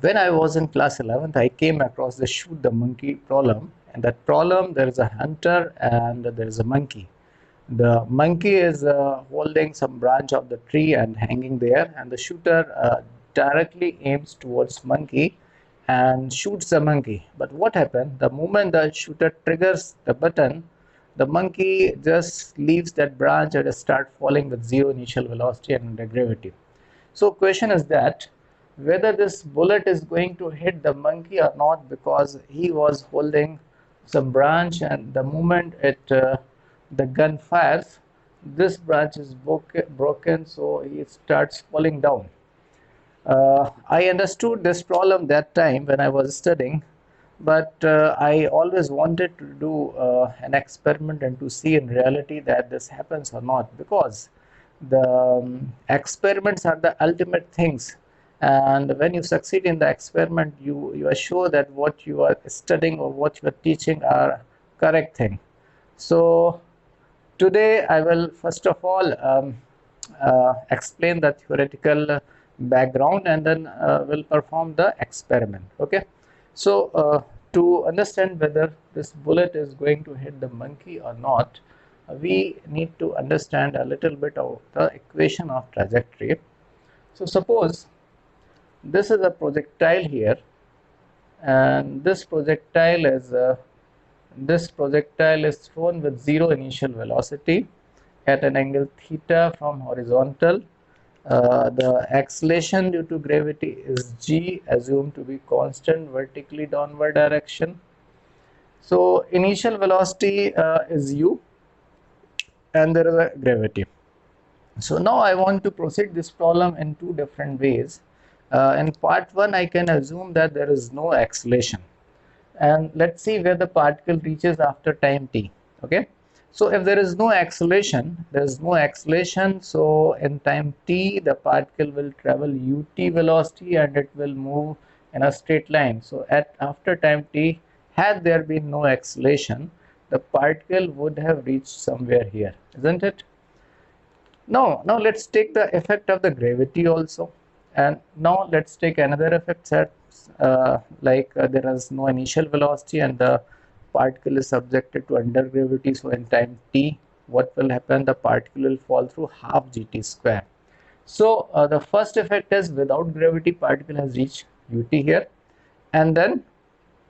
When I was in class 11th, I came across the shoot the monkey problem. And that problem, there is a hunter and there is a monkey. The monkey is holding some branch of the tree and hanging there, and the shooter directly aims towards monkey and shoots the monkey. But what happened? The moment the shooter triggers the button, the monkey just leaves that branch and start falling with zero initial velocity and under gravity. So question is that whether this bullet is going to hit the monkey or not, because he was holding some branch, and the moment the gun fires, this branch is broken, so he starts falling down. I understood this problem that time when I was studying, but I always wanted to do an experiment and to see in reality that this happens or not, because the experiments are the ultimate things, and when you succeed in the experiment, you are sure that what you are studying or what you are teaching are correct thing. So today I will first of all explain the theoretical background, and then we'll perform the experiment. Okay, so to understand whether this bullet is going to hit the monkey or not, we need to understand a little bit of the equation of trajectory. So suppose this is a projectile here, and this projectile is thrown with zero initial velocity at an angle theta from horizontal. The acceleration due to gravity is g, assumed to be constant vertically downward direction. So initial velocity is u, and there is a gravity. So now I want to proceed this problem in two different ways. In part 1, I can assume that there is no acceleration, and let's see where the particle reaches after time t. Okay, so if there is no acceleration, so in time t the particle will travel ut velocity and it will move in a straight line. So at after time t, had there been no acceleration, the particle would have reached somewhere here, isn't it? Now let's take the effect of the gravity also, and now let's take another effect that there is no initial velocity and the particle is subjected to under gravity. So in time t, what will happen? The particle will fall through half gt square. So the first effect is without gravity, particle has reached ut here, and then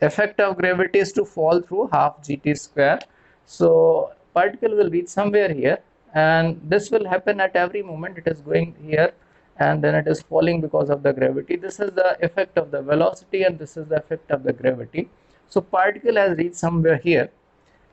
effect of gravity is to fall through half gt square. So particle will reach somewhere here, and this will happen at every moment. It is going here and then it is falling because of the gravity. This is the effect of the velocity and this is the effect of the gravity. So particle has reached somewhere here,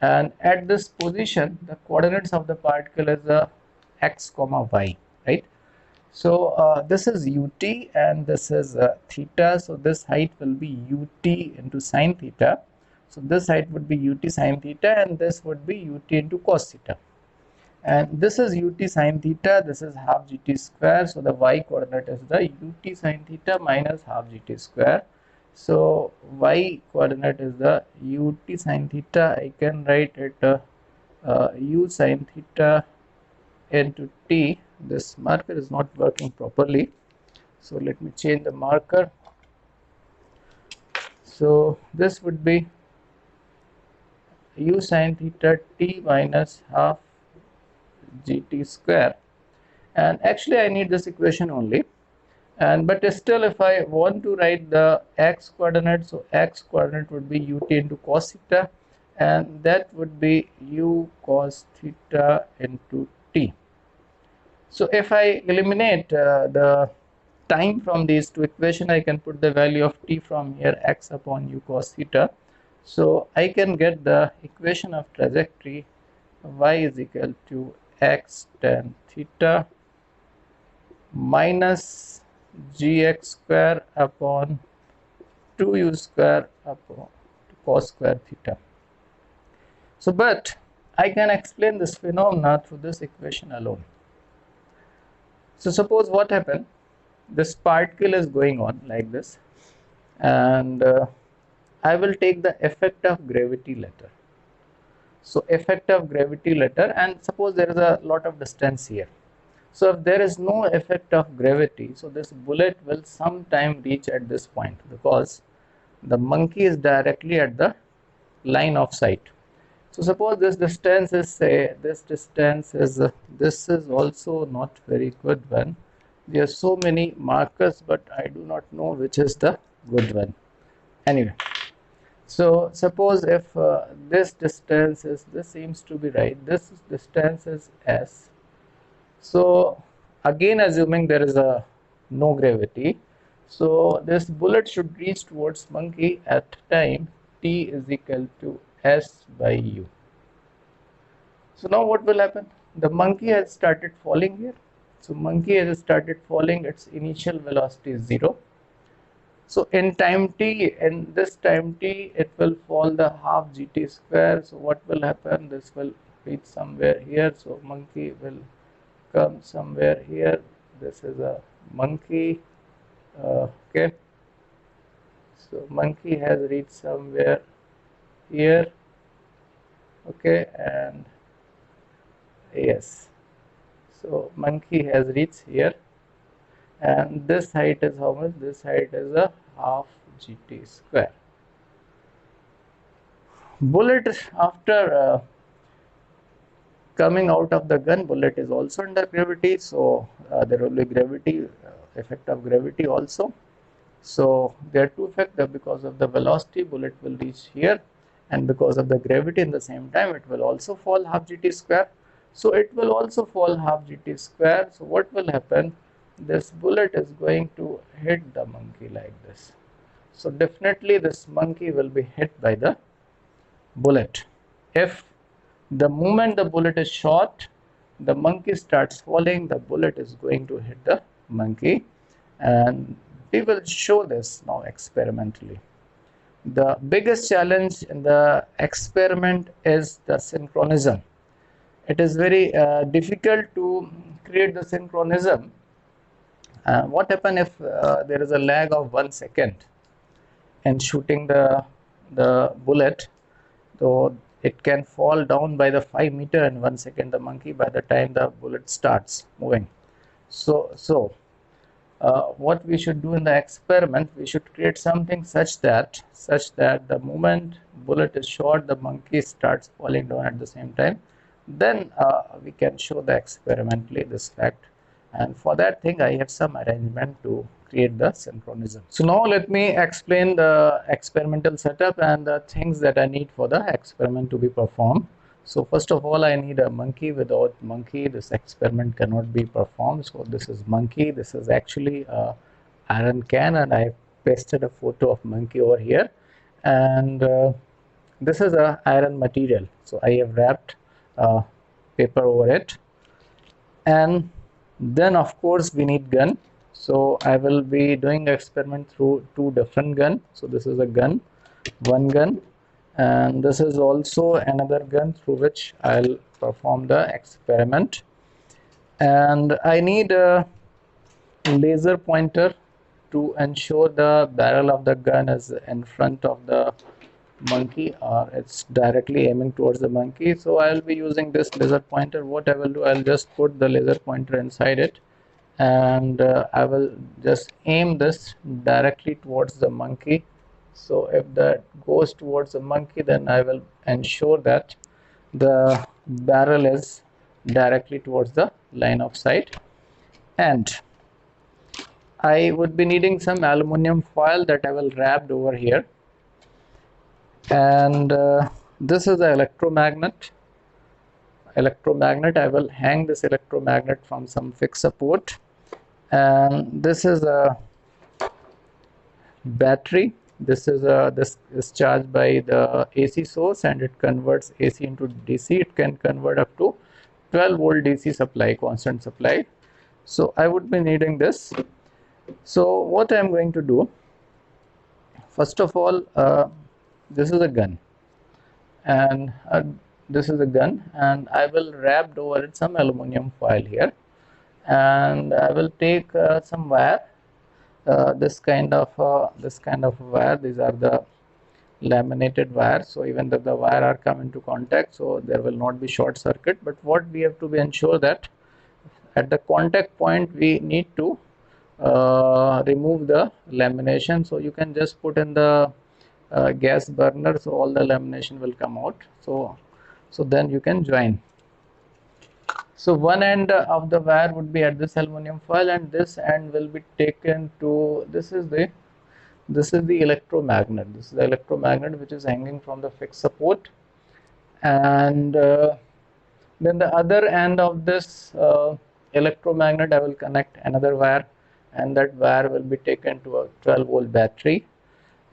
and at this position the coordinates of the particle is x comma y, right? So this is ut and this is theta. So this height will be ut into sine theta. So this height would be ut sine theta, and this would be ut into cos theta. And this is ut sine theta. This is half gt square. So the y coordinate is the ut sine theta minus half gt square. So y coordinate is the ut sine theta. I can write it u sine theta into t. This marker is not working properly, so let me change the marker. So this would be u sine theta t minus half gt square, and actually I need this equation only, and but still if I want to write the x coordinate, so x coordinate would be ut into cos theta, and that would be u cos theta into t. So if I eliminate the time from these two equations, I can put the value of t from here, x upon u cos theta. So I can get the equation of trajectory, y is equal to x tan theta minus gx square upon 2u square upon cos square theta. So but I can explain this phenomena through this equation alone. So suppose what happened, this particle is going on like this, and I will take the effect of gravity later. So effect of gravity later, and suppose there is a lot of distance here. So if there is no effect of gravity, so this bullet will sometime reach at this point, because the monkey is directly at the line of sight. So suppose this distance is, say, this distance is, this is also not very good one. There are so many markers, but I do not know which is the good one. Anyway, so suppose if this distance is, this seems to be right, this distance is s. So again, assuming there is a no gravity, so this bullet should reach towards monkey at time t is equal to s by u. So now what will happen? The monkey has started falling here. So monkey has started falling, its initial velocity is 0. So in time t, in this time t, it will fall the half gt square. So what will happen? This will reach somewhere here. So monkey will come somewhere here. This is a monkey. Okay. So monkey has reached somewhere here. Okay, and yes. So monkey has reached here, and this height is how much? This height is a half gt square. Bullet, after coming out of the gun, bullet is also under gravity, so there will be gravity, effect of gravity also. So there are two effects. Because of the velocity, bullet will reach here, and because of the gravity in the same time, it will also fall half gt square. So it will also fall half gt square. So what will happen? This bullet is going to hit the monkey like this. So definitely this monkey will be hit by the bullet. If the moment the bullet is shot, the monkey starts falling, the bullet is going to hit the monkey, and we will show this now experimentally. The biggest challenge in the experiment is the synchronism. It is very difficult to create the synchronism. What happens if there is a lag of 1 second in shooting the bullet? So it can fall down by the 5 meter in 1 second, the monkey, by the time the bullet starts moving. So what we should do in the experiment, we should create something such that the moment bullet is shot, the monkey starts falling down at the same time. Then we can show the experimentally this fact, and for that thing I have some arrangement to create the synchronism. So now let me explain the experimental setup and the things that I need for the experiment to be performed. So first of all, I need a monkey. Without monkey, this experiment cannot be performed. So this is monkey. This is actually a iron can, and I pasted a photo of monkey over here. And this is a iron material. So I have wrapped paper over it. And then of course we need gun. So I will be doing the experiment through two different gun. So this is a gun, one gun, and this is also another gun through which I'll perform the experiment. And I need a laser pointer to ensure the barrel of the gun is in front of the monkey, or it's directly aiming towards the monkey. So I'll be using this laser pointer. What I will do, I'll just put the laser pointer inside it, and I will just aim this directly towards the monkey. So if that goes towards the monkey, then I will ensure that the barrel is directly towards the line of sight. And I would be needing some aluminum foil that I will wrap over here. And this is the electromagnet. I will hang this electromagnet from some fixed support. And this is a battery. This is charged by the AC source, and it converts AC into DC. It can convert up to 12 volt DC supply, constant supply. So I would be needing this. So what I am going to do, first of all, this is a gun, and I will wrap over it some aluminum foil here, and I will take some wire, this kind of wire. These are the laminated wire, so even though the wire are come into contact, so there will not be short circuit. But what we have to be ensure that at the contact point we need to remove the lamination. So you can just put in the gas burner, so all the lamination will come out. So then you can join. So one end of the wire would be at this aluminum foil, and this end will be taken to, this is the electromagnet. This is the electromagnet which is hanging from the fixed support, and then the other end of this electromagnet I will connect another wire, and that wire will be taken to a 12-volt battery,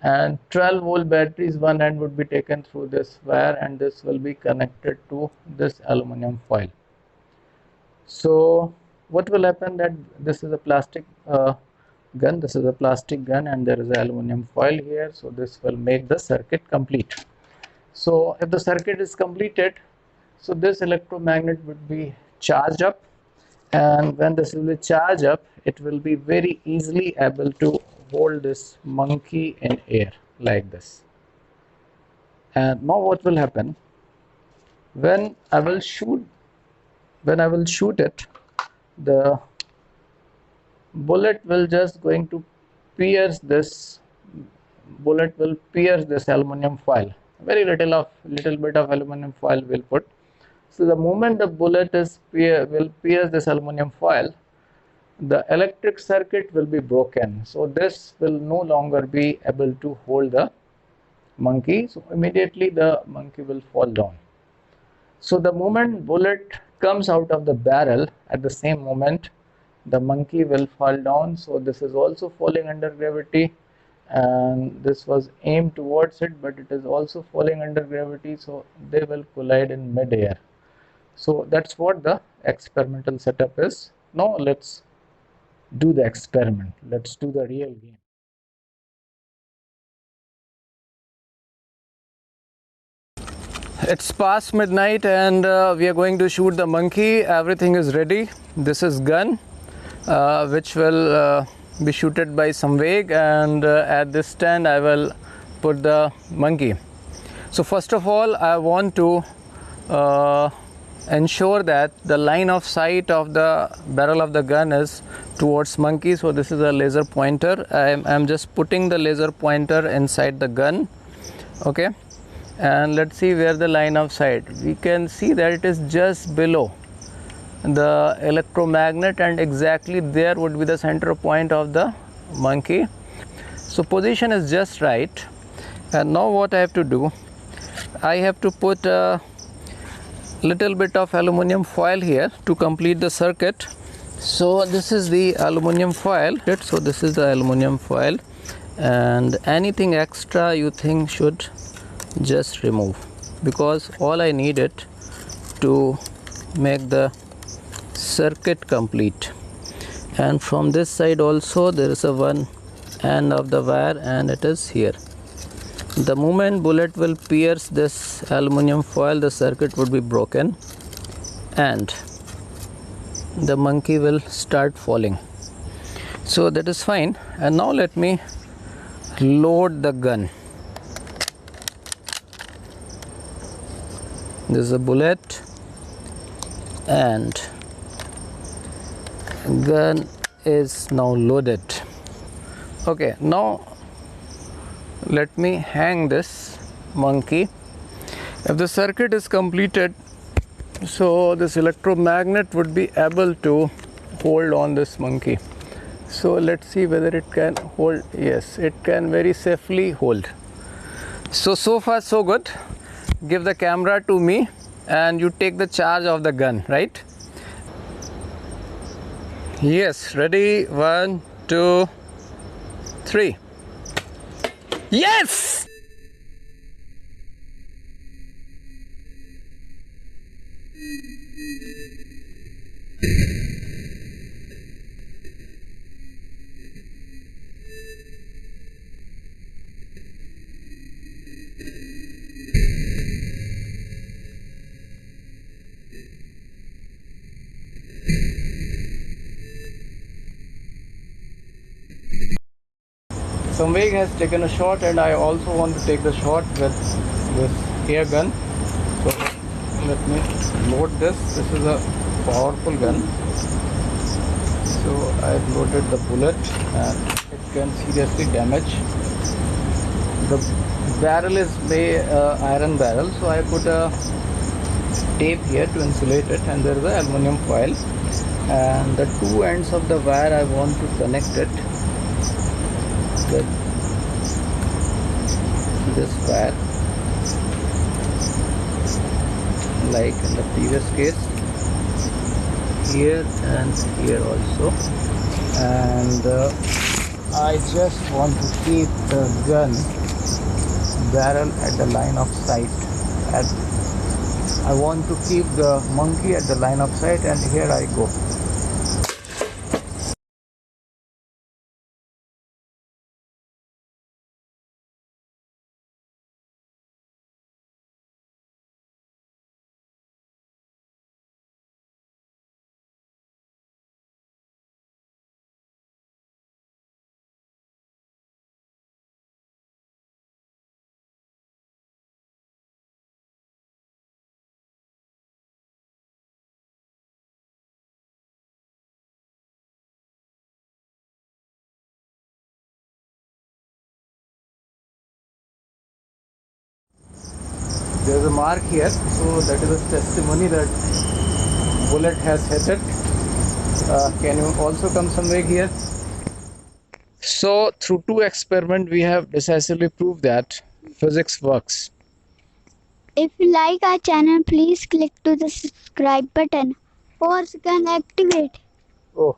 and 12-volt batteries one end would be taken through this wire, and this will be connected to this aluminum foil. So what will happen, that this is a plastic gun, this is a plastic gun, and there is an aluminum foil here, so this will make the circuit complete. So if the circuit is completed, so this electromagnet would be charged up, and when this will be charged up, it will be very easily able to hold this monkey in air like this. And now what will happen, when I will shoot it, the bullet will just going to pierce this, bullet will pierce this aluminum foil. Very little bit of aluminum foil will put. So the moment the bullet will pierce this aluminum foil, the electric circuit will be broken. So this will no longer be able to hold the monkey. So immediately the monkey will fall down. So the moment bullet comes out of the barrel, at the same moment the monkey will fall down. So this is also falling under gravity, and this was aimed towards it, but it is also falling under gravity, so they will collide in mid-air. So that's what the experimental setup is. Now let's do the experiment. Let's do the real game. It's past midnight, and we are going to shoot the monkey. Everything is ready. This is gun which will be shooted by Samveg, and at this stand I will put the monkey. So first of all, I want to ensure that the line of sight of the barrel of the gun is towards monkey. So this is a laser pointer. I'm just putting the laser pointer inside the gun. Okay, and let's see where the line of sight. We can see that it is just below the electromagnet, and exactly there would be the center point of the monkey. So position is just right. And now what I have to do, I have to put a little bit of aluminum foil here to complete the circuit. So this is the aluminum foil. So this is the aluminum foil, and anything extra you think should just remove, because all I need it to make the circuit complete. And from this side also there is a one end of the wire, and it is here. The moment bullet will pierce this aluminum foil, the circuit would be broken and the monkey will start falling. So that is fine. And now let me load the gun. This is a bullet, and gun is now loaded. Okay, now let me hang this monkey. If the circuit is completed, so this electromagnet would be able to hold on this monkey. So let's see whether it can hold. Yes, it can very safely hold. So far so good. Give the camera to me and you take the charge of the gun, right? Yes, ready? 1, 2, 3. Yes! Samveg has taken a shot, and I also want to take the shot with this air gun. So let me load this. This is a powerful gun. So I loaded the bullet and it can seriously damage. The barrel is iron barrel, so I put a tape here to insulate it, and there is a aluminum foil, and the two ends of the wire I want to connect it with this wire, like in the previous case, here and here also. And I just want to keep the gun barrel at the line of sight. I want to keep the monkey at the line of sight, and here I go. There's a mark here, so that is a testimony that bullet has hit it. Can you also come somewhere here? So through two experiments, we have decisively proved that physics works. If you like our channel, please click to the subscribe button or can activate. Oh,